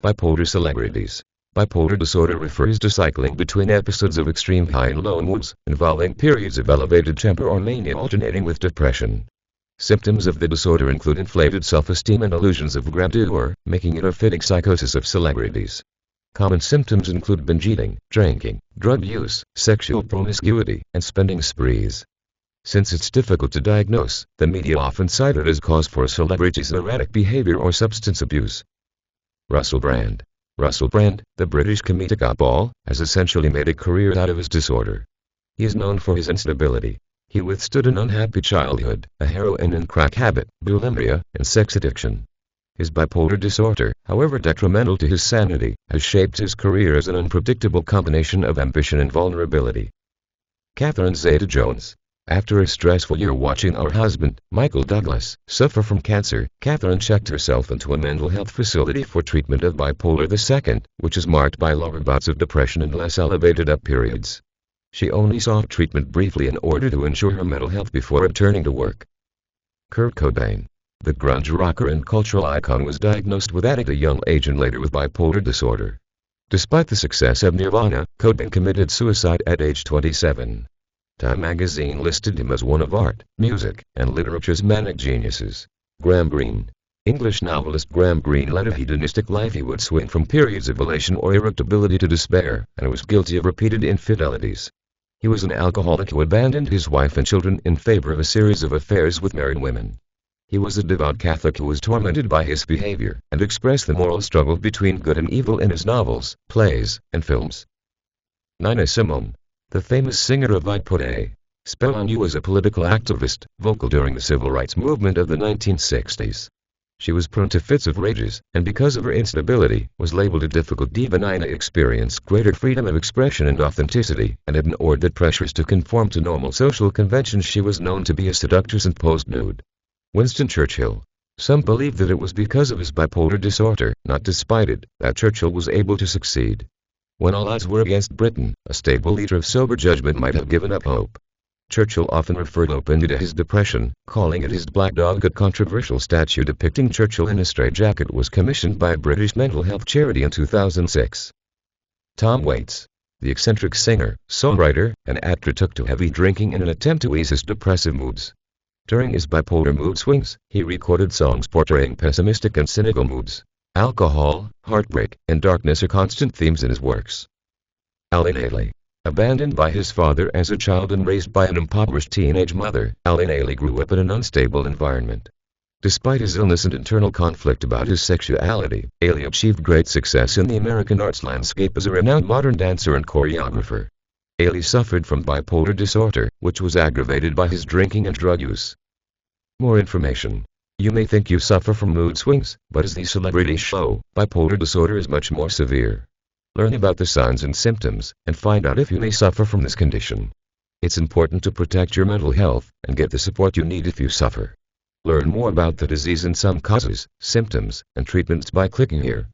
Bipolar Celebrities. Bipolar disorder refers to cycling between episodes of extreme high and low moods, involving periods of elevated temper or mania alternating with depression. Symptoms of the disorder include inflated self-esteem and illusions of grandeur, making it a fitting psychosis of celebrities. Common symptoms include binge eating, drinking, drug use, sexual promiscuity, and spending sprees. Since it's difficult to diagnose, the media often cite it as cause for a celebrity's erratic behavior or substance abuse. Russell Brand. Russell Brand, the British comedic oddball, has essentially made a career out of his disorder. He is known for his instability. He withstood an unhappy childhood, a heroin and crack habit, bulimia, and sex addiction. His bipolar disorder, however detrimental to his sanity, has shaped his career as an unpredictable combination of ambition and vulnerability. Catherine Zeta-Jones. After a stressful year watching her husband, Michael Douglas, suffer from cancer, Catherine checked herself into a mental health facility for treatment of bipolar II, which is marked by longer bouts of depression and less elevated up periods. She only sought treatment briefly in order to ensure her mental health before returning to work. Kurt Cobain. The grunge rocker and cultural icon was diagnosed with at a young age and later with bipolar disorder. Despite the success of Nirvana, Cobain committed suicide at age 27. Time magazine listed him as one of art, music, and literature's manic geniuses. Graham Greene. English novelist Graham Greene led a hedonistic life. He would swing from periods of elation or irritability to despair, and was guilty of repeated infidelities. He was an alcoholic who abandoned his wife and children in favor of a series of affairs with married women. He was a devout Catholic who was tormented by his behavior, and expressed the moral struggle between good and evil in his novels, plays, and films. Nina Simone. The famous singer of I Put a Spell on You was a political activist, vocal during the civil rights movement of the 1960s. She was prone to fits of rages, and because of her instability, was labeled a difficult diva. Nina experienced greater freedom of expression and authenticity, and ignored the pressures to conform to normal social conventions. She was known to be a seductress and posed nude. Winston Churchill. Some believe that it was because of his bipolar disorder, not despite it, that Churchill was able to succeed. When all odds were against Britain, a stable leader of sober judgment might have given up hope. Churchill often referred openly to his depression, calling it his black dog. A controversial statue depicting Churchill in a straitjacket was commissioned by a British mental health charity in 2006. Tom Waits. The eccentric singer, songwriter, and actor took to heavy drinking in an attempt to ease his depressive moods. During his bipolar mood swings, he recorded songs portraying pessimistic and cynical moods. Alcohol, heartbreak, and darkness are constant themes in his works. Alan Haley. Abandoned by his father as a child and raised by an impoverished teenage mother, Alan Haley grew up in an unstable environment. Despite his illness and internal conflict about his sexuality, Haley achieved great success in the American arts landscape as a renowned modern dancer and choreographer. Haley suffered from bipolar disorder, which was aggravated by his drinking and drug use. More information. You may think you suffer from mood swings, but as these celebrities show, bipolar disorder is much more severe. Learn about the signs and symptoms, and find out if you may suffer from this condition. It's important to protect your mental health, and get the support you need if you suffer. Learn more about the disease and some causes, symptoms, and treatments by clicking here.